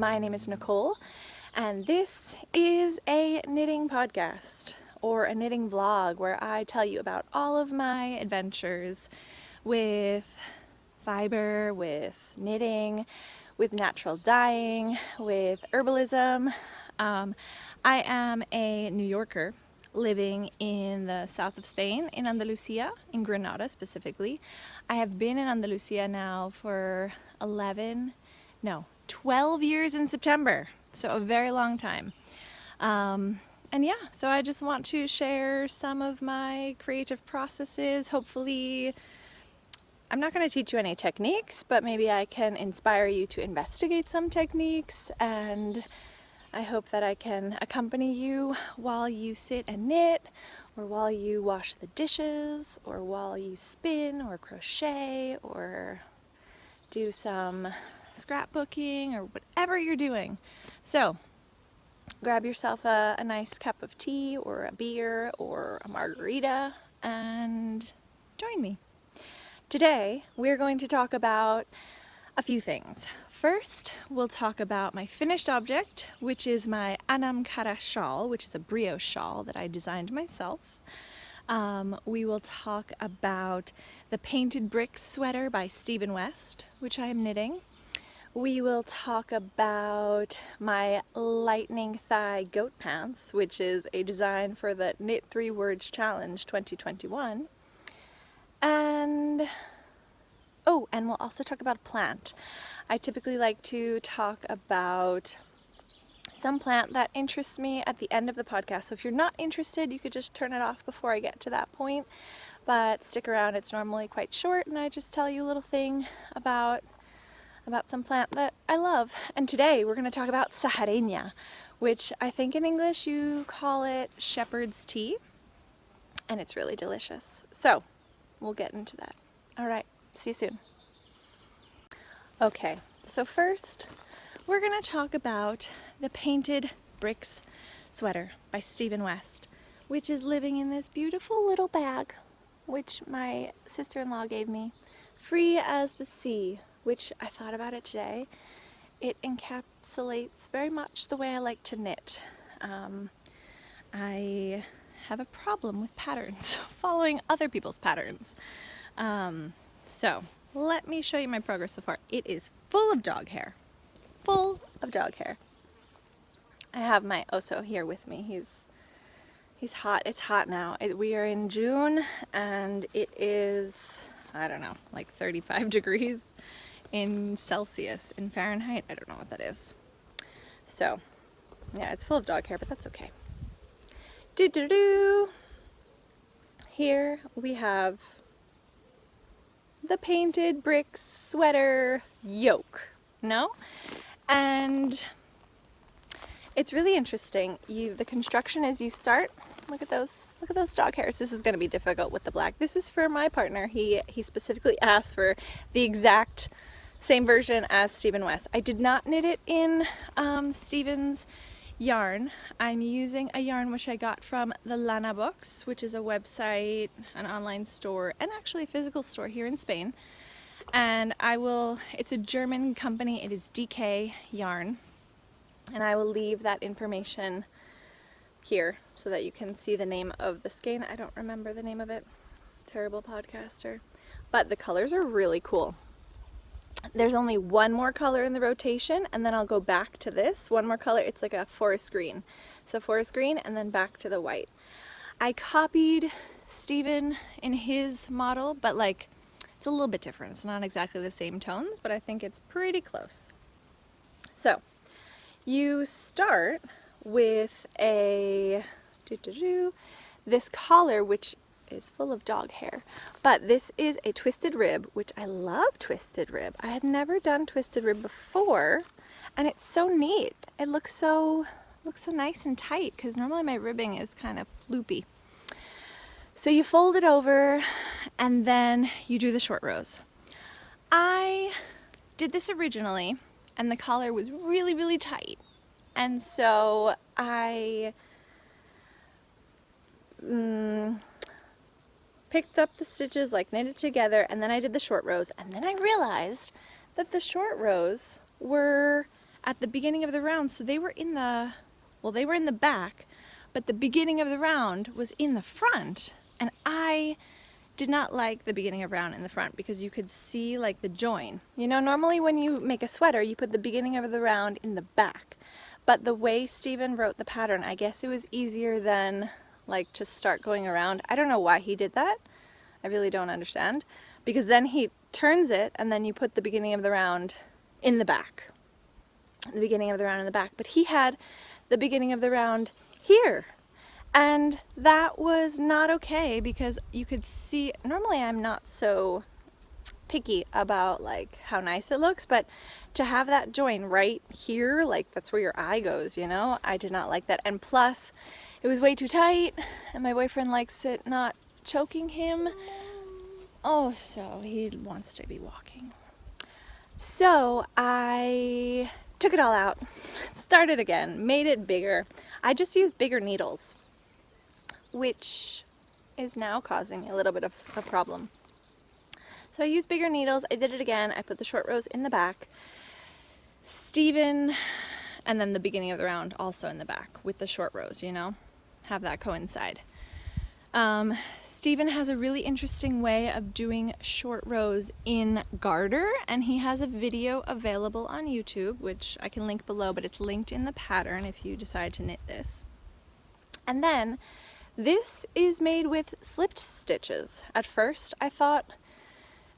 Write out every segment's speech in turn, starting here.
My name is Nicole, and this is a knitting podcast or a knitting vlog where I tell you about all of my adventures with fiber, with knitting, with natural dyeing, with herbalism. I am a New Yorker living in the south of Spain, in Andalusia, in Granada specifically. I have been in Andalusia now for 12 years in September, so a very long time. So I just want to share some of my creative processes. Hopefully, I'm not going to teach you any techniques, but maybe I can inspire you to investigate some techniques, and I hope that I can accompany you while you sit and knit, or while you wash the dishes, or while you spin or crochet or do some scrapbooking or whatever you're doing. So grab yourself a nice cup of tea or a beer or a margarita and join me. Today we're going to talk about a few things. First, we'll talk about my finished object, which is my Anam Cara shawl, which is a brioche shawl that I designed myself. We will talk about the Painted Bricks sweater by Stephen West, which I am knitting. We will talk about my Lightning Thigh goat pants, which is a design for the Knit 3 Words Challenge 2021. And we'll also talk about a plant. I typically like to talk about some plant that interests me at the end of the podcast. So if you're not interested, you could just turn it off before I get to that point. But stick around, it's normally quite short, and I just tell you a little thing about some plant that I love. And today we're going to talk about Zahareña, which I think in English you call it shepherd's tea, and it's really delicious. So we'll get into that. All right, see you soon. Okay, so first we're going to talk about the Painted Bricks sweater by Stephen West, which is living in this beautiful little bag, which my sister-in-law gave me, free as the sea, which I thought about it today. It encapsulates very much the way I like to knit. I have a problem with patterns, following other people's patterns. So let me show you my progress so far. It is full of dog hair. Full of dog hair. I have my Oso here with me. He's hot. It's hot now. We are in June and it is, I don't know, like 35 degrees in Celsius. In Fahrenheit, I don't know what that is. So, yeah, it's full of dog hair, but that's okay. Here we have the Painted Bricks sweater yoke. No? And it's really interesting. The construction is you start, look at those dog hairs. This is going to be difficult with the black. This is for my partner. He specifically asked for the exact same version as Stephen West. I did not knit it in Stephen's yarn. I'm using a yarn which I got from the Lana Books, which is a website, an online store, and actually a physical store here in Spain. And it's a German company. It is DK yarn. And I will leave that information here so that you can see the name of the skein. I don't remember the name of it. Terrible podcaster. But the colors are really cool. There's only one more color in the rotation, and then I'll go back to this. One more color. It's like a forest green. So forest green and then back to the white. I copied Stephen in his model, but it's a little bit different. It's not exactly the same tones, but I think it's pretty close. So you start with this collar, which is full of dog hair, but this is a twisted rib, which I love. Twisted rib. I had never done twisted rib before, and it's so neat. It looks so nice and tight, because normally my ribbing is kind of floopy. So you fold it over and then you do the short rows. I did this originally and the collar was really, really tight, and so I picked up the stitches, knitted together, and then I did the short rows, and then I realized that the short rows were at the beginning of the round. So they were in the, well, they were in the back, but the beginning of the round was in the front. And I did not like the beginning of round in the front because you could see like the join. You know, normally when you make a sweater, you put the beginning of the round in the back. But the way Stephen wrote the pattern, I guess it was easier than like to start going around. I don't know why he did that. I really don't understand. Because then he turns it and then you put the beginning of the round in the back. The beginning of the round in the back. But he had the beginning of the round here. And that was not okay because you could see, normally I'm not so picky about like how nice it looks, but to have that join right here, like that's where your eye goes, you know, I did not like that. And plus it was way too tight and my boyfriend likes it not choking him. Oh, so he wants to be walking. So I took it all out, started again, made it bigger. I just used bigger needles, which is now causing me a little bit of a problem. So I used bigger needles, I did it again, I put the short rows in the back. Stephen, and then the beginning of the round also in the back with the short rows, you know, have that coincide. Stephen has a really interesting way of doing short rows in garter, and he has a video available on YouTube, which I can link below, but it's linked in the pattern if you decide to knit this. And then this is made with slipped stitches. At first I thought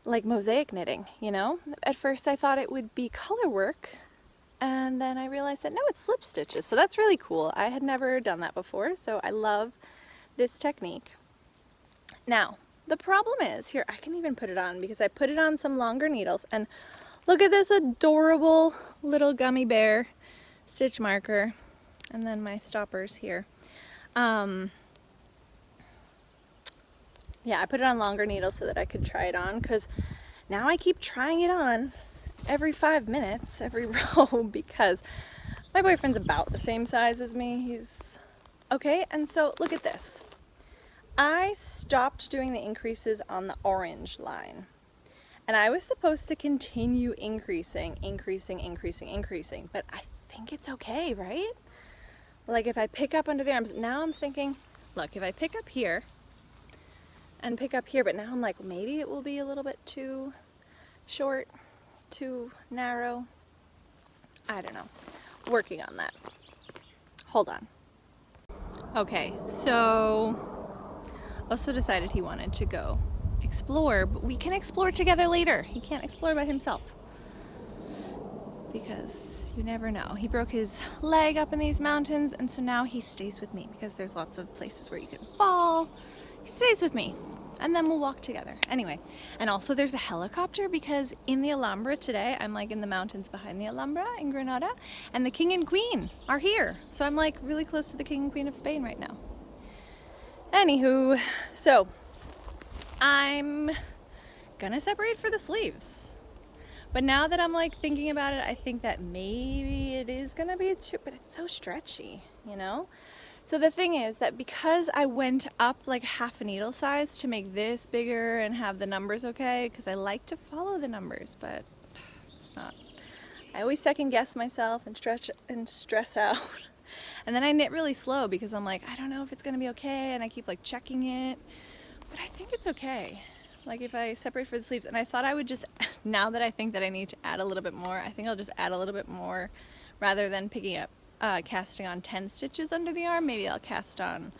like mosaic knitting, you know? At first I thought it would be color work, and then I realized that no, it's slip stitches. So that's really cool. I had never done that before, so I love this technique. Now, the problem is, here, I can even put it on because I put it on some longer needles, and look at this adorable little gummy bear stitch marker, and then my stoppers here. Yeah, I put it on longer needles so that I could try it on, because now I keep trying it on every 5 minutes, every row, because my boyfriend's about the same size as me. He's okay. And so look at this. I stopped doing the increases on the orange line, and I was supposed to continue increasing, but I think it's okay, right? Like if I pick up under the arms, now I'm thinking, look, if I pick up here and pick up here, but now I'm like, maybe it will be a little bit too short, too narrow. I don't know. Working on that. Hold on. Okay, so also decided he wanted to go explore, but we can explore together later. He can't explore by himself because you never know. He broke his leg up in these mountains, and so now he stays with me because there's lots of places where you can fall. He stays with me, and then we'll walk together. Anyway, and also there's a helicopter because in the Alhambra today, I'm like in the mountains behind the Alhambra in Granada, and the King and Queen are here. So I'm like really close to the King and Queen of Spain right now. Anywho, so I'm gonna separate for the sleeves. But now that I'm like thinking about it, I think that maybe it is gonna be too, but it's so stretchy, you know? So the thing is that because I went up like half a needle size to make this bigger and have the numbers okay, because I like to follow the numbers, but it's not. I always second guess myself and stress out. And then I knit really slow because I'm like, I don't know if it's gonna be okay, and I keep like checking it, but I think it's okay. Like if I separate for the sleeves, and I thought I would just, now that I think that I need to add a little bit more, I think I'll just add a little bit more rather than picking up, casting on 10 stitches under the arm. Maybe I'll cast on,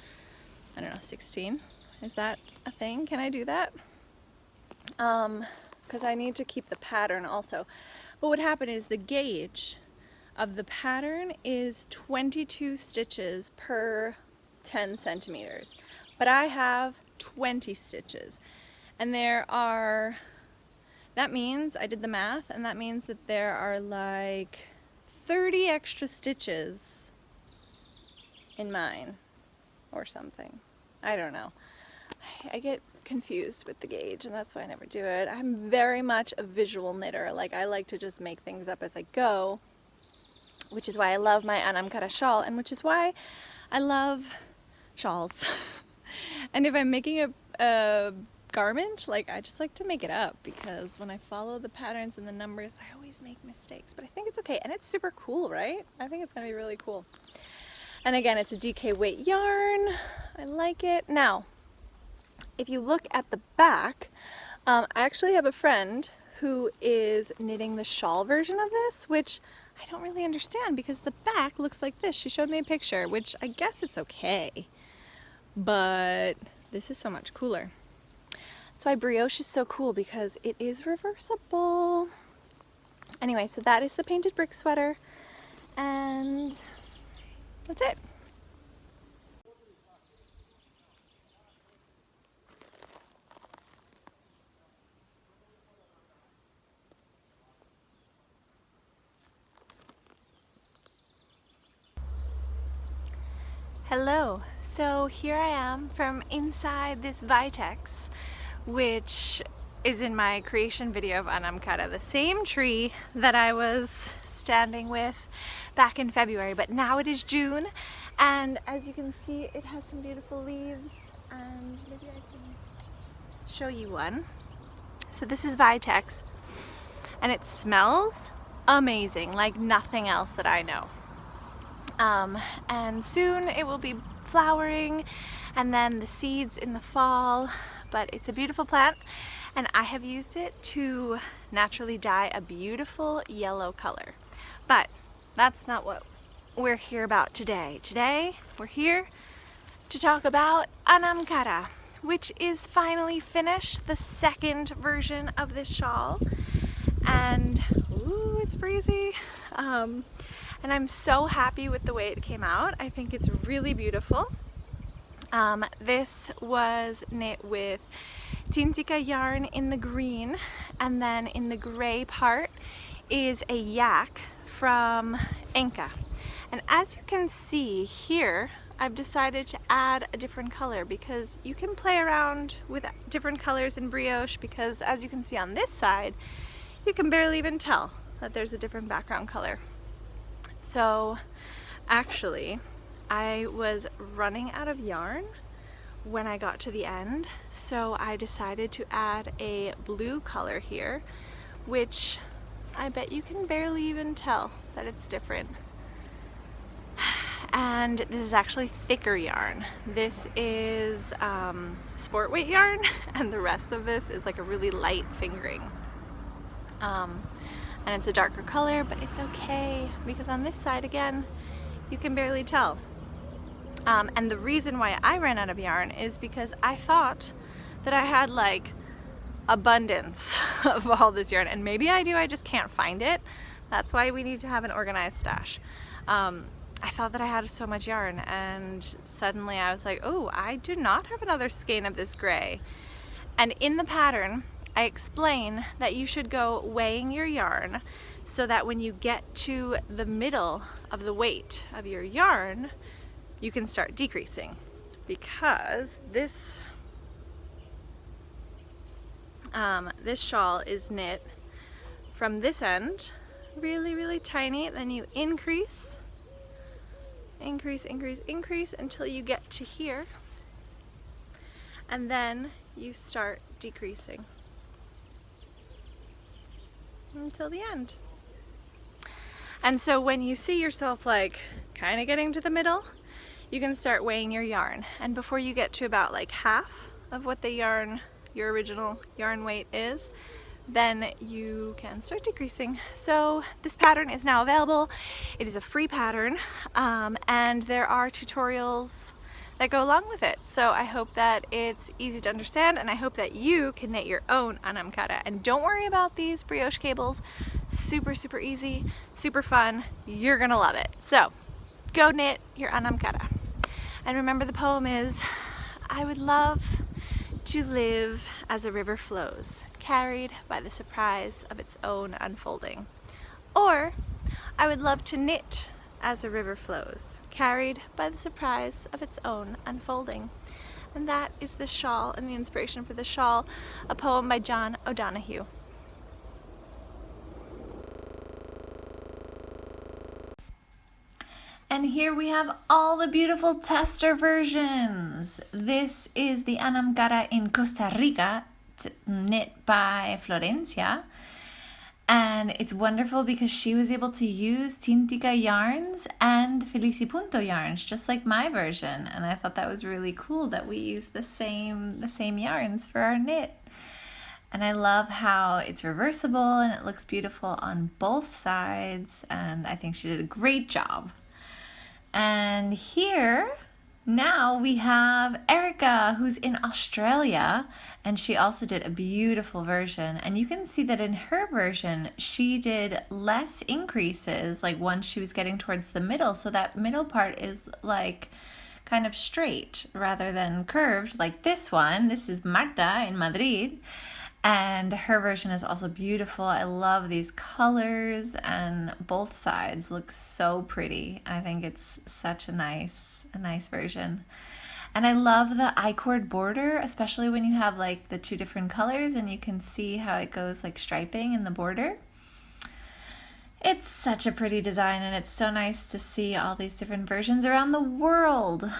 I don't know, 16. Is that a thing? Can I do that? Because I need to keep the pattern also. But what happened is the gauge of the pattern is 22 stitches per 10 centimeters. But I have 20 stitches. And there are, that means, I did the math, and that means that there are like 30 extra stitches in mine or something. I don't know. I get confused with the gauge, and that's why I never do it. I'm very much a visual knitter. Like I like to just make things up as I go, which is why I love my Anam Cara shawl, and which is why I love shawls. And if I'm making a garment. Like, I just like to make it up because when I follow the patterns and the numbers, I always make mistakes, but I think it's okay. And it's super cool, right? I think it's gonna be really cool. And again, it's a DK weight yarn. I like it. Now, if you look at the back, I actually have a friend who is knitting the shawl version of this, which I don't really understand because the back looks like this. She showed me a picture, which I guess it's okay, but this is so much cooler. That's why brioche is so cool, because it is reversible. Anyway, so that is the painted brick sweater, and that's it. Hello, so here I am from inside this Vitex, which is in my creation video of Anam, Cara, the same tree that I was standing with back in February, but now it is June, and as you can see, it has some beautiful leaves, and maybe I can show you one. So this is Vitex, and it smells amazing, like nothing else that I know. And soon it will be flowering, and then the seeds in the fall, but it's a beautiful plant, and I have used it to naturally dye a beautiful yellow color. But that's not what we're here about today. Today we're here to talk about Anam, Cara, which is finally finished, the second version of this shawl, and ooh, it's breezy. And I'm so happy with the way it came out. I think it's really beautiful. This was knit with Tintika yarn in the green, and then in the gray part is a yak from ENG. And as you can see here, I've decided to add a different color because you can play around with different colors in brioche, because as you can see on this side, you can barely even tell that there's a different background color. So actually, I was running out of yarn when I got to the end, so I decided to add a blue color here, which I bet you can barely even tell that it's different. And this is actually thicker yarn. This is sport weight yarn, and the rest of this is like a really light fingering. And it's a darker color, but it's okay because on this side, again, you can barely tell. And the reason why I ran out of yarn is because I thought that I had like abundance of all this yarn, and maybe I do, I just can't find it. That's why we need to have an organized stash. I thought that I had so much yarn, and suddenly I was like, oh, I do not have another skein of this gray. And in the pattern, I explain that you should go weighing your yarn so that when you get to the middle of the weight of your yarn, you can start decreasing, because this shawl is knit from this end, really, really tiny, then you increase until you get to here, and then you start decreasing until the end. And so when you see yourself like kind of getting to the middle, you can start weighing your yarn, and before you get to about like half of what the yarn, your original yarn weight is, then you can start decreasing. So this pattern is now available. It is a free pattern, and there are tutorials that go along with it. So I hope that it's easy to understand, and I hope that you can knit your own Anam, Cara. And don't worry about these brioche cables. Super, super easy, super fun. You're gonna love it. So go knit your Anam, Cara. And remember, the poem is, I would love to live as a river flows, carried by the surprise of its own unfolding. Or, I would love to knit as a river flows, carried by the surprise of its own unfolding. And that is the shawl, and the inspiration for the shawl, a poem by John O'Donohue. And here we have all the beautiful tester versions. This is the Anam Cara in Costa Rica, knit by Florencia. And it's wonderful because she was able to use Tintica yarns and Sol y Punto yarns, just like my version. And I thought that was really cool that we use the same yarns for our knit. And I love how it's reversible and it looks beautiful on both sides. And I think she did a great job. And here, now we have Erica, who's in Australia, and she also did a beautiful version. And you can see that in her version, she did less increases, like once she was getting towards the middle. So that middle part is like kind of straight rather than curved like this one. This is Marta in Madrid. And her version is also beautiful. I love these colors, and both sides look so pretty. I think it's such a nice version. And I love the I-cord border, especially when you have like the two different colors and you can see how it goes like striping in the border. It's such a pretty design, and it's so nice to see all these different versions around the world.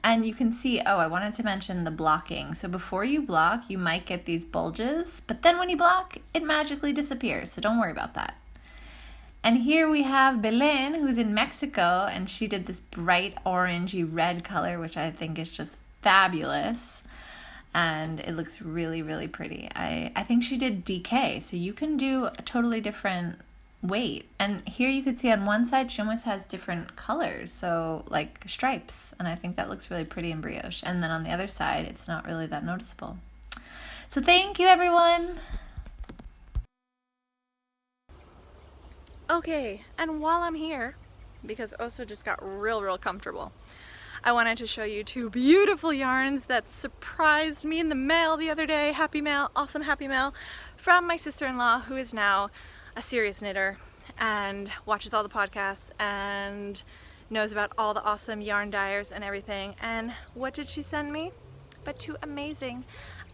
And you can see, oh, I wanted to mention the blocking. So before you block, you might get these bulges, but then when you block, it magically disappears. So don't worry about that. And here we have Belen, who's in Mexico, and she did this bright orangey red color, which I think is just fabulous. And it looks really, really pretty. I think she did DK, so you can do a totally different weight. And here you could see on one side she almost has different colors, so like stripes, and I think that looks really pretty in brioche. And then on the other side it's not really that noticeable. So thank you, everyone. Okay, and while I'm here, because Oso just got real comfortable, I wanted to show you two beautiful yarns that surprised me in the mail the other day. Happy mail, awesome happy mail, from my sister-in-law, who is now a serious knitter and watches all the podcasts and knows about all the awesome yarn dyers and everything. And what did she send me? But two amazing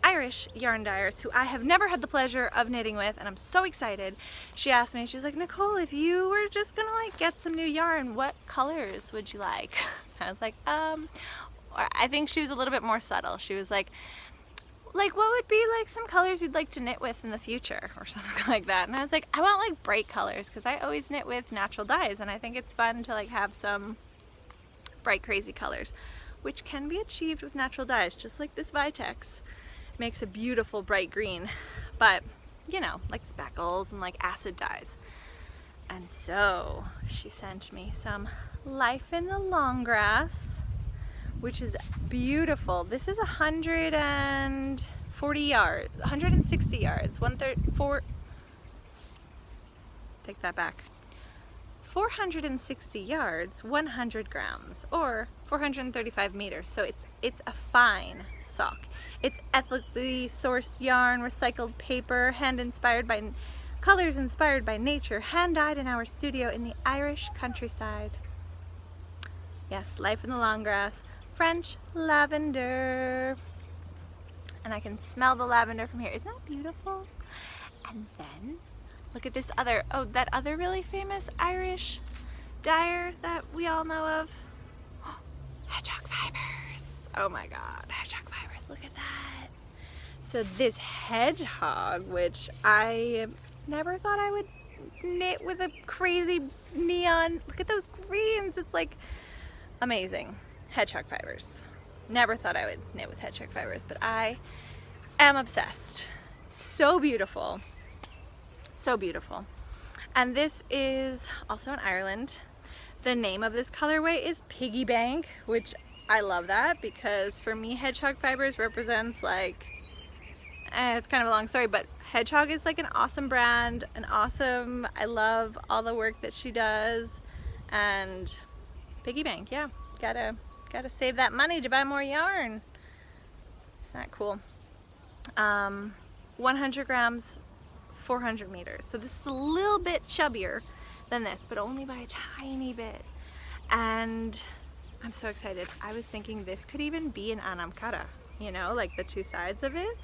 Irish yarn dyers who I have never had the pleasure of knitting with, and I'm so excited. She asked me, she's like, Nicole, if you were just gonna like get some new yarn, what colors would you like? I was like, I think she was a little bit more subtle. She was like what would be like some colors you'd like to knit with in the future or something like that. And I was like, I want like bright colors, because I always knit with natural dyes and I think it's fun to like have some bright crazy colors, which can be achieved with natural dyes, just like this Vitex. It makes a beautiful bright green, but you know, like speckles and like acid dyes. And so she sent me some Life in the Long Grass, which is beautiful. This is 140 yards, 160 yards, 134, take that back, 460 yards, 100 grams, or 435 meters. So it's a fine sock. It's ethically sourced yarn, recycled paper, colors inspired by nature, hand dyed in our studio in the Irish countryside. Yes, Life in the Long Grass. French lavender, and I can smell the lavender from here. Isn't that beautiful? And then look at this other, that other really famous Irish dyer that we all know of. Hedgehog fibers. Oh my god, hedgehog fibers, look at that. So this hedgehog, which I never thought I would knit with a crazy neon, look at those greens, it's like amazing. Hedgehog fibers. Never thought I would knit with hedgehog fibers, but I am obsessed. So beautiful. So beautiful. And this is also in Ireland. The name of this colorway is Piggy Bank, which I love that, because for me hedgehog fibers represents like, it's kind of a long story, but Hedgehog is like an awesome brand, I love all the work that she does. And Piggy Bank, yeah, gotta save that money to buy more yarn. Isn't that cool? 100 grams, 400 meters. So this is a little bit chubbier than this, but only by a tiny bit. And I'm so excited. I was thinking this could even be an Anam Cara, you know, like the two sides of it.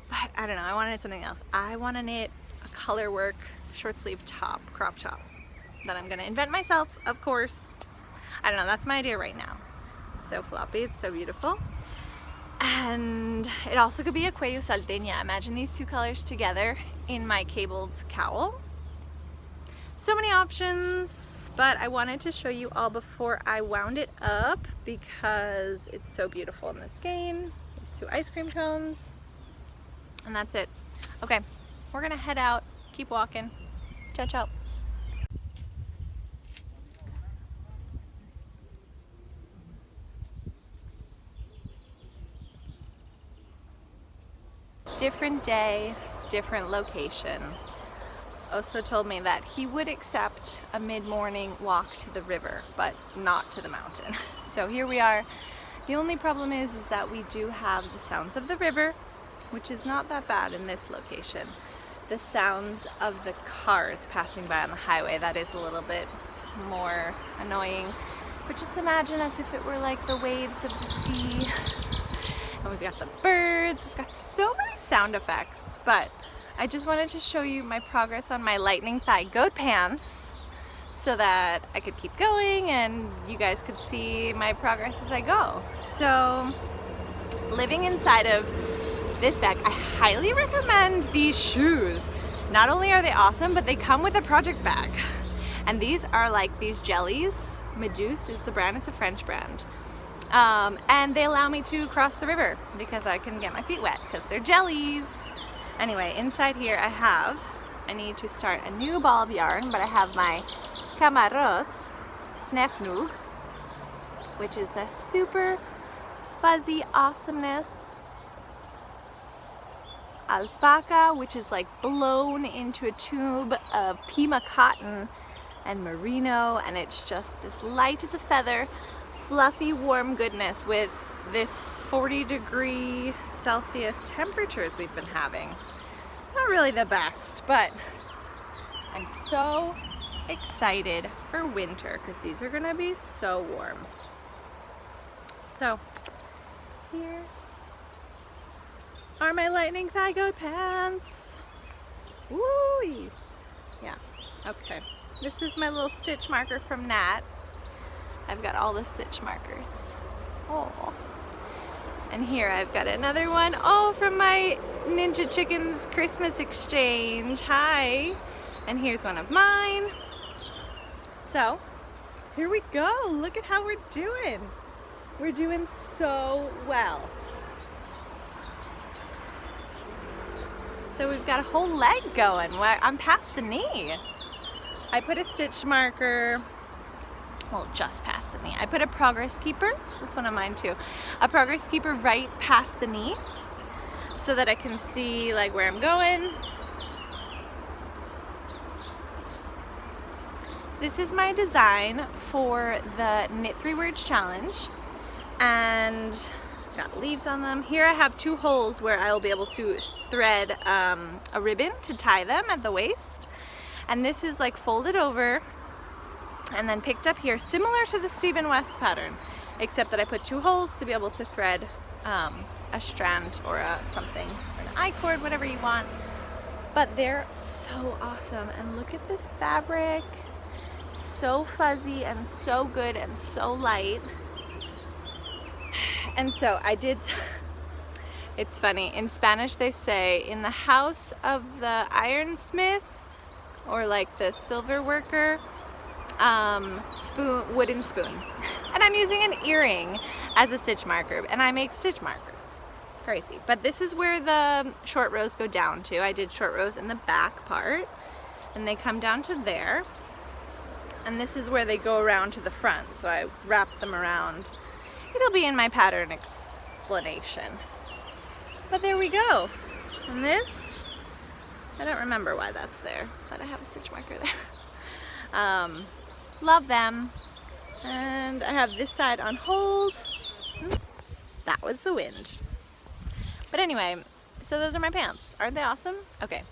But I don't know, I wanted something else. I want to knit a color work short sleeve top, crop top, that I'm gonna invent myself, of course. I don't know, that's my idea right now. It's so floppy, it's so beautiful. And it also could be a cuello salteña. Imagine these two colors together in my cabled cowl. So many options, but I wanted to show you all before I wound it up because it's so beautiful in this skein. These two ice cream cones, and that's it. Okay, we're gonna head out, keep walking. Ciao, ciao. Different day, different location. Oso told me that he would accept a mid-morning walk to the river, but not to the mountain. So here we are. The only problem is that we do have the sounds of the river, which is not that bad in this location. The sounds of the cars passing by on the highway, that is a little bit more annoying. But just imagine as if it were like the waves of the sea. And we've got the birds, we've got so many sound effects. But I just wanted to show you my progress on my lightning thigh goat pants so that I could keep going and you guys could see my progress as I go. So living inside of this bag, I highly recommend these shoes. Not only are they awesome, but they come with a project bag. And these are like these jellies. Meduse is the brand, it's a French brand. And they allow me to cross the river because I can get my feet wet because they're jellies. Anyway, inside here I need to start a new ball of yarn, but I have my Camaros Snefnug, which is the super fuzzy awesomeness. Alpaca, which is like blown into a tube of Pima cotton, and Merino, and it's just this light as a feather, fluffy, warm goodness with this 40-degree Celsius temperatures we've been having. Not really the best, but I'm so excited for winter because these are gonna be so warm. So here are my lightning thigh goat pants. Woo! Yeah, okay. This is my little stitch marker from Nat. I've got all the stitch markers. Oh. And here I've got another one. Oh, from my Ninja Chickens Christmas exchange. Hi. And here's one of mine. So, here we go. Look at how we're doing. We're doing so well. So we've got a whole leg going. I'm past the knee. I put a stitch marker, well, just past the knee. I put a progress keeper, this one of mine too, a progress keeper right past the knee so that I can see like where I'm going. This is my design for the Knit 3 Words Challenge, and got leaves on them. Here I have 2 holes where I'll be able to thread a ribbon to tie them at the waist. And this is like folded over and then picked up here, similar to the Stephen West pattern, except that I put 2 holes to be able to thread a strand or something, an I-cord, whatever you want. But they're so awesome, and look at this fabric. So fuzzy and so good and so light. And so I did, it's funny, in Spanish they say, in the house of the ironsmith, or like the silver worker, wooden spoon. And I'm using an earring as a stitch marker, and I make stitch markers. Crazy. But this is where the short rows go down to. I did short rows in the back part, and they come down to there. And this is where they go around to the front, so I wrap them around. It'll be in my pattern explanation. But there we go. And this, I don't remember why that's there, but I have a stitch marker there. Love them. And I have this side on hold. That was the wind. But anyway, so those are my pants. Aren't they awesome? Okay.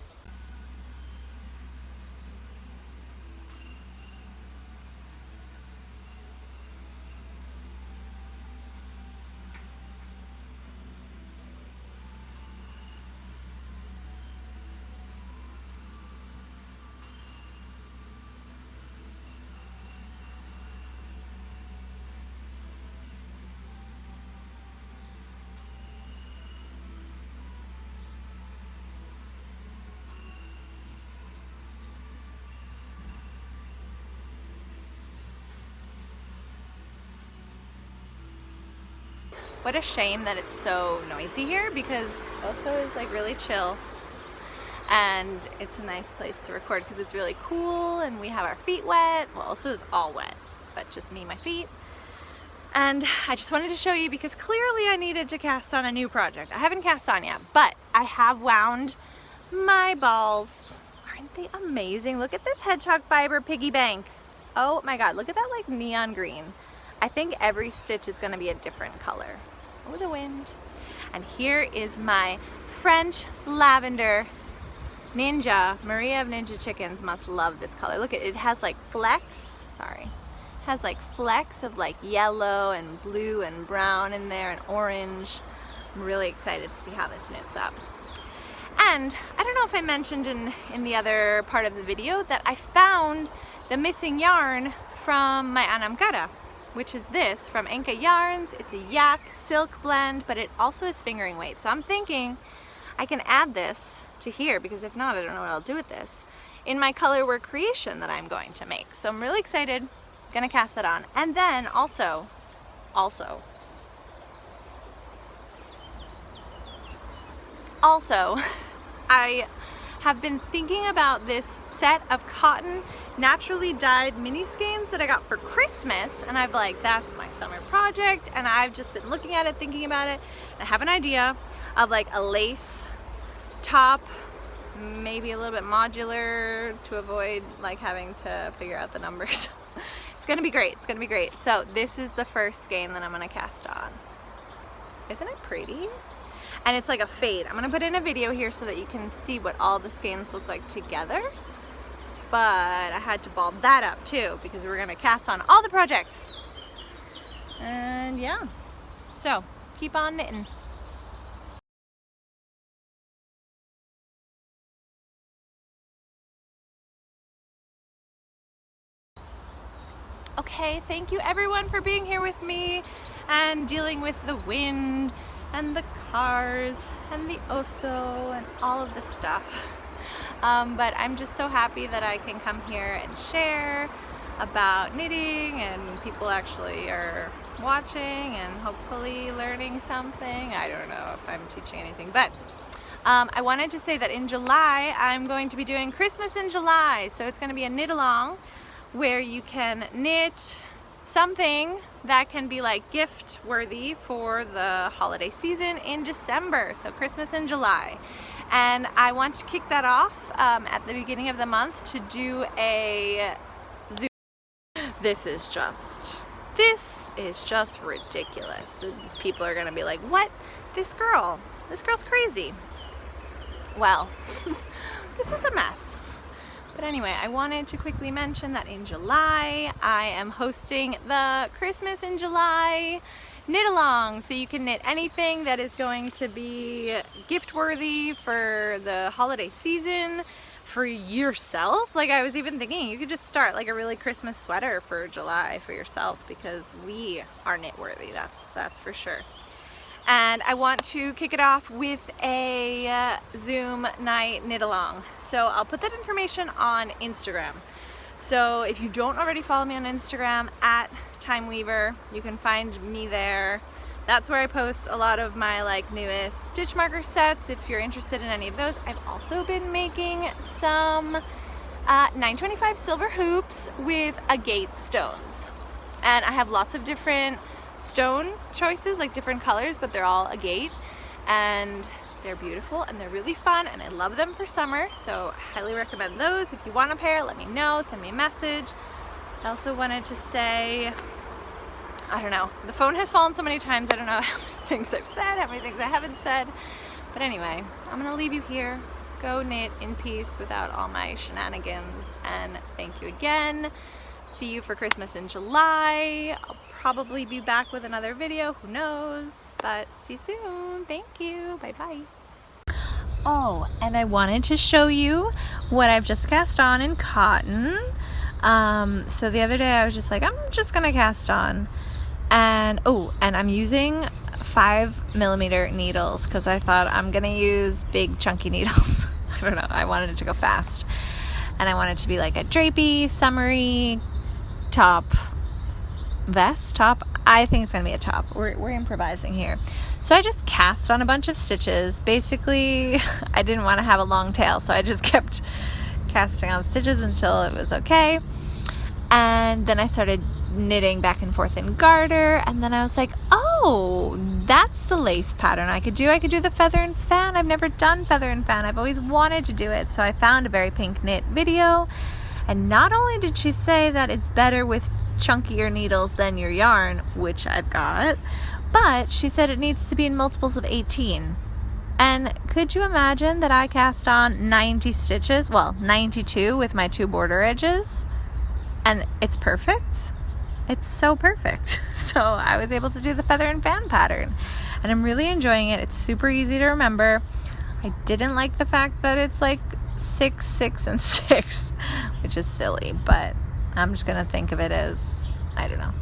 What a shame that it's so noisy here, because Oso is like really chill and it's a nice place to record because it's really cool and we have our feet wet. Well, Oso is all wet, but just me, my feet. And I just wanted to show you because clearly I needed to cast on a new project. I haven't cast on yet, but I have wound my balls. Aren't they amazing? Look at this hedgehog fiber Piggy Bank. Oh my God, look at that like neon green. I think every stitch is gonna be a different color. Oh, the wind. And here is my French lavender ninja. Maria of Ninja Chickens must love this color. Look at it, it has like flecks, sorry. Has like flecks of like yellow and blue and brown in there and orange. I'm really excited to see how this knits up. And I don't know if I mentioned in the other part of the video that I found the missing yarn from my Anam Cara, which is this from Enka Yarns. It's a yak silk blend, but it also is fingering weight. So I'm thinking I can add this to here, because if not, I don't know what I'll do with this, in my colorwork creation that I'm going to make. So I'm really excited. Gonna cast that on. And then also I have been thinking about this set of cotton naturally dyed mini skeins that I got for Christmas, and I've like, that's my summer project, and I've just been looking at it, thinking about it. I have an idea of like a lace top, maybe a little bit modular to avoid like having to figure out the numbers. It's gonna be great, it's gonna be great. So this is the first skein that I'm gonna cast on. Isn't it pretty? And it's like a fade. I'm gonna put in a video here so that you can see what all the skeins look like together. But I had to ball that up too because we're gonna cast on all the projects. And yeah, so keep on knitting. Okay, thank you everyone for being here with me and dealing with the wind and the cars and the Oso and all of the stuff. But I'm just so happy that I can come here and share about knitting, and people actually are watching and hopefully learning something. I don't know if I'm teaching anything, but I wanted to say that in July I'm going to be doing Christmas in July. So it's going to be a knit along where you can knit something that can be like gift worthy for the holiday season in December. So Christmas in July. And I want to kick that off at the beginning of the month to do a Zoom. This is just ridiculous. These people are gonna be like, what? This girl's crazy. Well, this is a mess. But anyway, I wanted to quickly mention that in July, I am hosting the Christmas in July knit along. So you can knit anything that is going to be gift worthy for the holiday season for yourself. Like I was even thinking you could just start like a really Christmas sweater for July for yourself, because we are knit worthy, that's for sure. And I want to kick it off with a Zoom night knit along. So I'll put that information on Instagram. So if you don't already follow me on Instagram at ThymeWeaver, you can find me there. That's where I post a lot of my like newest stitch marker sets if you're interested in any of those. I've also been making some 925 silver hoops with agate stones. And I have lots of different stone choices, like different colors, but they're all agate, and they're beautiful and they're really fun, and I love them for summer. So highly recommend those. If you want a pair, let me know, send me a message. I also wanted to say, I don't know, the phone has fallen so many times, I don't know how many things I've said, how many things I haven't said, but anyway, I'm gonna leave you here. Go knit in peace without all my shenanigans, and thank you again. See you for Christmas in July. I'll probably be back with another video, who knows, but see you soon. Thank you, bye bye. Oh, and I wanted to show you what I've just cast on in cotton. So the other day I was just like, I'm just gonna cast on, and I'm using 5mm needles because I thought I'm gonna use big chunky needles. I don't know, I wanted it to go fast, and I wanted it to be like a drapey, summery top vest, top. I think it's going to be a top. We're improvising here. So I just cast on a bunch of stitches. Basically, I didn't want to have a long tail, so I just kept casting on stitches until it was okay. And then I started knitting back and forth in garter, and then I was like, oh, that's the lace pattern I could do. I could do the feather and fan. I've never done feather and fan. I've always wanted to do it. So I found a Very Pink Knit video, and not only did she say that it's better with chunkier needles than your yarn, which I've got, but she said it needs to be in multiples of 18. And could you imagine that I cast on 90 stitches, well, 92 with my 2 border edges, and it's perfect? It's so perfect. So I was able to do the feather and fan pattern, and I'm really enjoying it. It's super easy to remember. I didn't like the fact that it's like 6, 6, and 6, which is silly, but I'm just gonna think of it as, I don't know.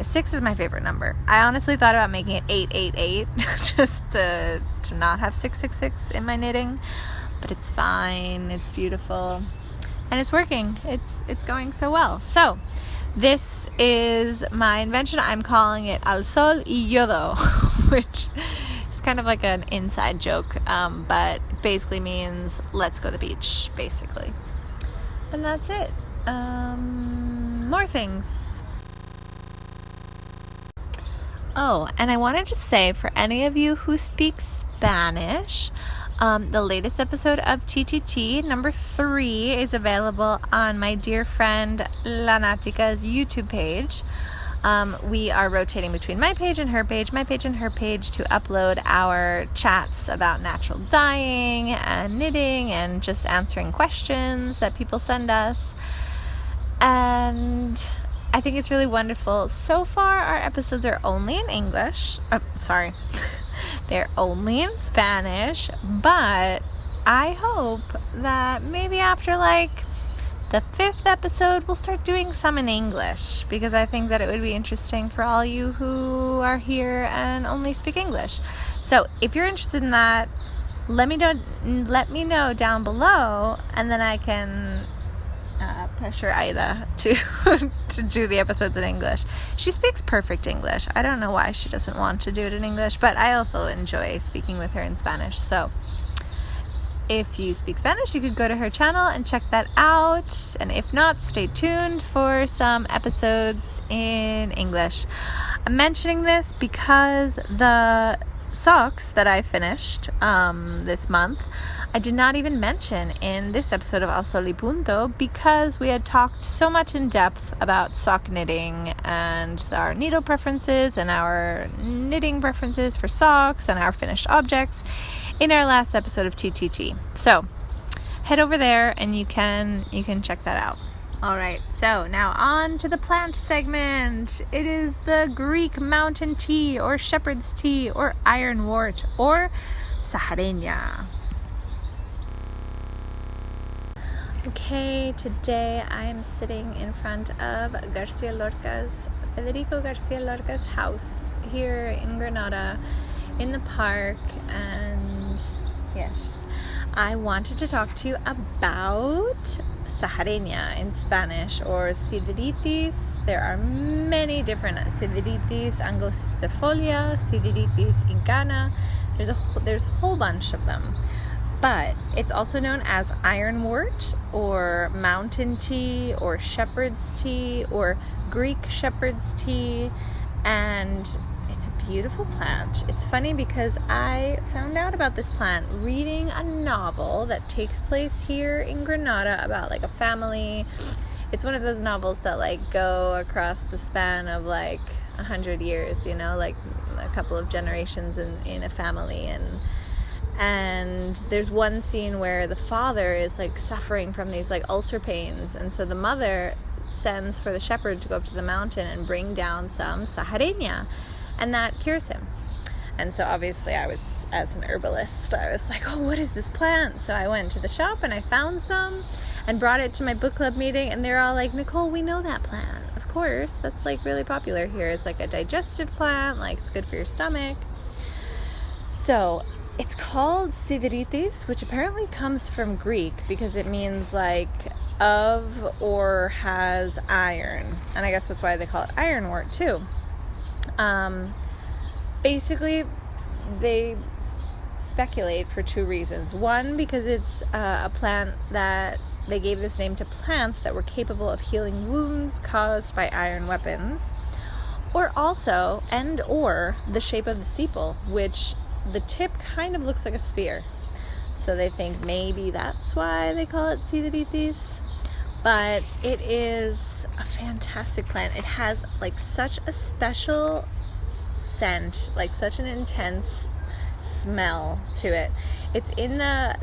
6 is my favorite number. I honestly thought about making it 8, 8, 8, just to not have 6, 6, 6 in my knitting, but it's fine. It's beautiful, and it's working. It's going so well. So this is my invention. I'm calling it Al Sol y Yodo, which is kind of like an inside joke, but it basically means let's go to the beach, basically. And that's it. More things. Oh, and I wanted to say, for any of you who speak Spanish, the latest episode of TTT, number 3, is available on my dear friend Lanatica's YouTube page. We are rotating between my page and her page to upload our chats about natural dyeing and knitting and just answering questions that people send us. And I think it's really wonderful. So far, our episodes are only in English. They're only in Spanish, but I hope that maybe after like the 5th episode, we'll start doing some in English, because I think that it would be interesting for all you who are here and only speak English. So if you're interested in that, let me know down below, and then I can pressure Aida to do the episodes in English. She speaks perfect English. I don't know why she doesn't want to do it in English, but I also enjoy speaking with her in Spanish. So if you speak Spanish, you could go to her channel and check that out. And if not, stay tuned for some episodes in English. I'm mentioning this because the socks that I finished this month, I did not even mention in this episode of Sol y Punto, because we had talked so much in depth about sock knitting and our needle preferences and our knitting preferences for socks and our finished objects in our last episode of TTT. So head over there and you can check that out. All right, so now on to the plant segment. It is the Greek mountain tea, or shepherd's tea, or ironwort, or Zahareña. Okay, today I am sitting in front of Federico Garcia Lorca's house here in Granada, in the park, and yes, I wanted to talk to you about Zahareña in Spanish, or Sideritis. There are many different Sideritis angustifolia, Sideritis incana. There's a whole bunch of them. But it's also known as ironwort, or mountain tea, or shepherd's tea, or Greek shepherd's tea, and it's a beautiful plant. It's funny because I found out about this plant reading a novel that takes place here in Granada about like a family. It's one of those novels that like go across the span of like 100 years, you know, like a couple of generations in a family, and there's one scene where the father is like suffering from these like ulcer pains, and so the mother sends for the shepherd to go up to the mountain and bring down some Zahareña, and that cures him. And so obviously as an herbalist, I was like, oh, what is this plant? So I went to the shop and I found some and brought it to my book club meeting, and they're all like, Nicole, we know that plant. Of course, that's like really popular here. It's like a digestive plant, like it's good for your stomach. So It's called Sideritis, which apparently comes from Greek because it means like of or has iron. And I guess that's why they call it ironwort too. Basically, they speculate for two reasons. One, because it's a plant that they gave this name to plants that were capable of healing wounds caused by iron weapons. Or also, or the shape of the sepal, which the tip kind of looks like a spear. So they think maybe that's why they call it Sideritis. But it is a fantastic plant. It has like such a special scent, like such an intense smell to it. It's in the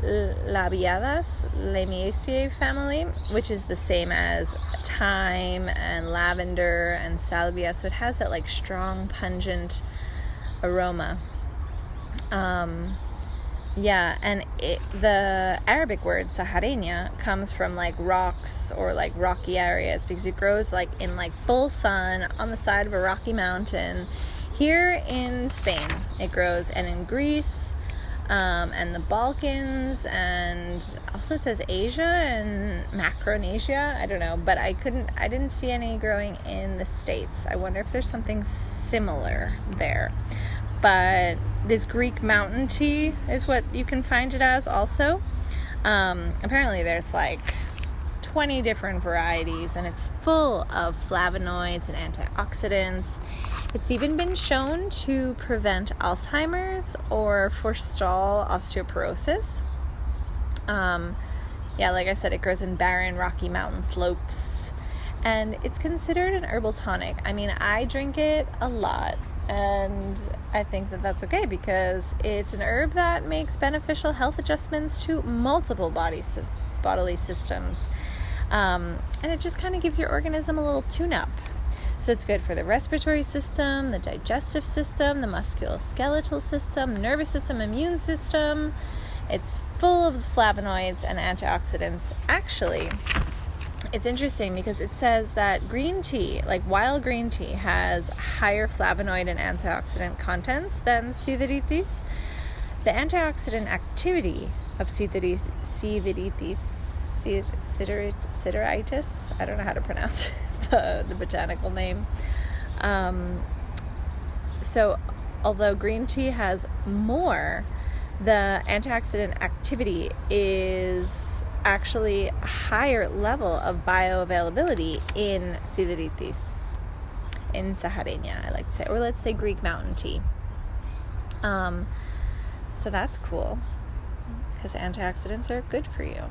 Lamiaceae family, which is the same as thyme and lavender and salvia. So it has that like strong, pungent aroma. And the Arabic word Zahareña comes from like rocks or like rocky areas because it grows like in like full sun on the side of a rocky mountain. Here in Spain it grows, and in Greece, and the Balkans, and also it says Asia and Macronesia. I don't know, but I didn't see any growing in the States. I wonder if there's something similar there. But this Greek mountain tea is what you can find it as also. Apparently there's like 20 different varieties, and it's full of flavonoids and antioxidants. It's even been shown to prevent Alzheimer's or forestall osteoporosis. Like I said, it grows in barren, rocky mountain slopes, and it's considered an herbal tonic. I mean, I drink it a lot, and I think that that's okay because it's an herb that makes beneficial health adjustments to multiple bodily systems. And it just kind of gives your organism a little tune-up. So it's good for the respiratory system, the digestive system, the musculoskeletal system, nervous system, immune system. It's full of flavonoids and antioxidants. Actually, it's interesting because it says that green tea, like wild green tea, has higher flavonoid and antioxidant contents than Sideritis. The antioxidant activity of Sideritis, I don't know how to pronounce the botanical name. So although green tea has more, the antioxidant activity is actually a higher level of bioavailability in Sideritis, in Zahareña, I like to say, or let's say Greek mountain tea. So that's cool because antioxidants are good for you.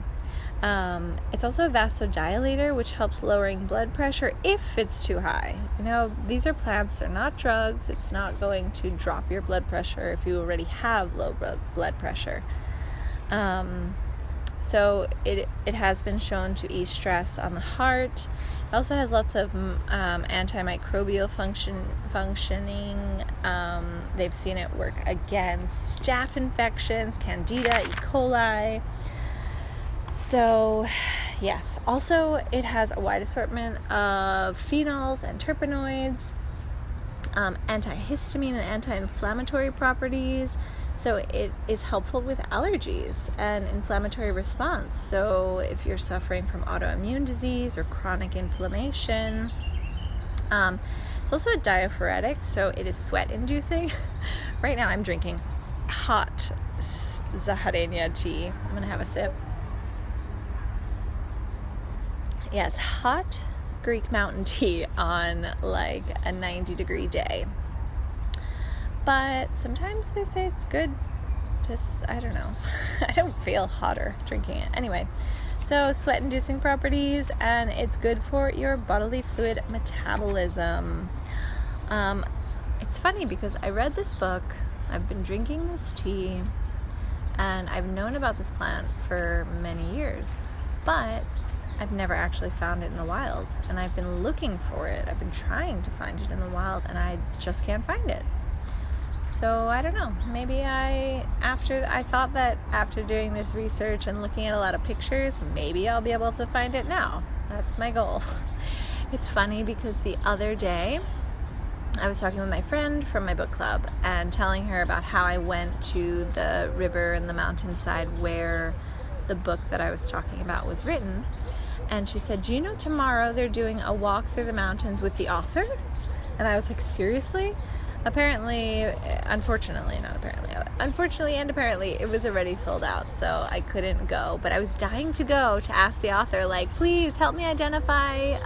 It's also a vasodilator, which helps lowering blood pressure if it's too high. You know, these are plants, they're not drugs. It's not going to drop your blood pressure if you already have low blood pressure. So it has been shown to ease stress on the heart. It also has lots of antimicrobial functioning. They've seen it work against staph infections, candida, E. coli. So, yes. Also, it has a wide assortment of phenols and terpenoids, antihistamine and anti-inflammatory properties. So it is helpful with allergies and inflammatory response. So if you're suffering from autoimmune disease or chronic inflammation, it's also a diaphoretic, so it is sweat-inducing. Right now I'm drinking hot Zahareña tea. I'm going to have a sip. Yes, hot Greek mountain tea on like a 90-degree day. But sometimes they say it's good to, I don't know, I don't feel hotter drinking it. Anyway, so sweat-inducing properties, and it's good for your bodily fluid metabolism. It's funny because I read this book, I've been drinking this tea, and I've known about this plant for many years, but I've never actually found it in the wild, and I've been looking for it. I've been trying to find it in the wild, and I just can't find it. So I don't know, maybe I thought that after doing this research and looking at a lot of pictures, maybe I'll be able to find it now. That's my goal. It's funny because the other day I was talking with my friend from my book club and telling her about how I went to the river and the mountainside where the book that I was talking about was written. And she said, "Do you know tomorrow they're doing a walk through the mountains with the author?" And I was like, seriously? Unfortunately, and apparently it was already sold out, so I couldn't go. But I was dying to go to ask the author, like, please help me identify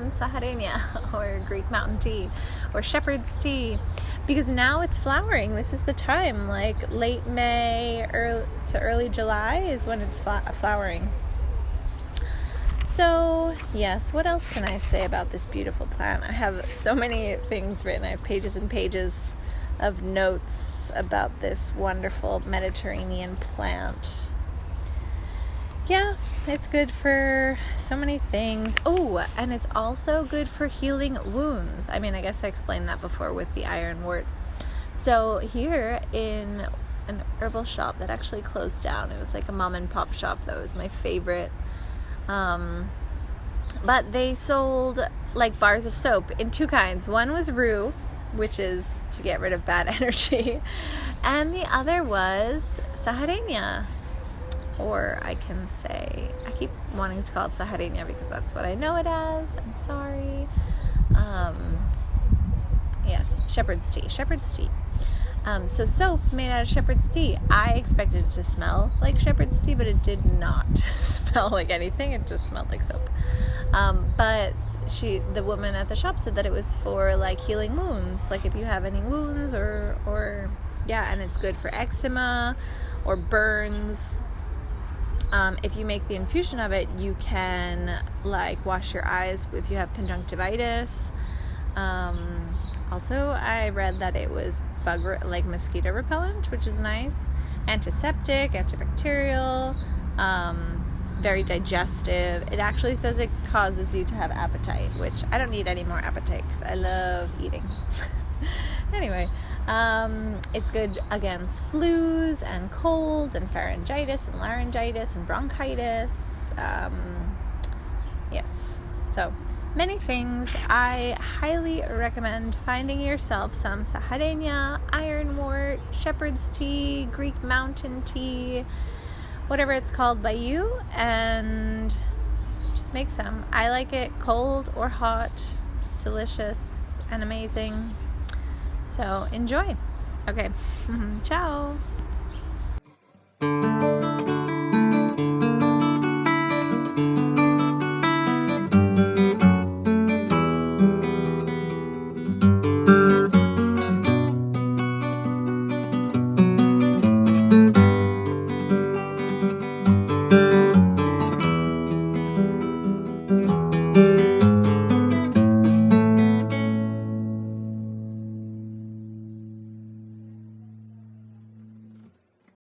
Zahareña or Greek mountain tea or shepherd's tea, because now it's flowering. This is the time, like late May to early July is when it's flowering. So, yes, what else can I say about this beautiful plant? I have so many things written. I have pages and pages of notes about this wonderful Mediterranean plant. Yeah, it's good for so many things. Oh, and it's also good for healing wounds. I mean, I guess I explained that before with the ironwort. So here in an herbal shop that actually closed down, it was like a mom and pop shop that was my favorite. But they sold like bars of soap in two kinds. One was rue, which is to get rid of bad energy, and the other was Zahareña, or I can say, I keep wanting to call it Zahareña because that's what I know it as. I'm sorry. Yes, shepherd's tea. So soap made out of shepherd's tea. I expected it to smell like shepherd's tea, but it did not smell like anything. It just smelled like soap. But the woman at the shop said that it was for like healing wounds, like if you have any wounds or and it's good for eczema or burns. If you make the infusion of it, you can like wash your eyes if you have conjunctivitis. Also, I read that it was mosquito repellent, which is nice, antiseptic, antibacterial, very digestive. It actually says it causes you to have appetite, which I don't need any more appetite because I love eating. Anyway, it's good against flus and colds and pharyngitis and laryngitis and bronchitis. Yes, so many things. I highly recommend finding yourself some Zahareña, ironwort, shepherd's tea, Greek mountain tea, whatever it's called by you, and just make some. I like it cold or hot. It's delicious and amazing. So enjoy. Okay. Ciao.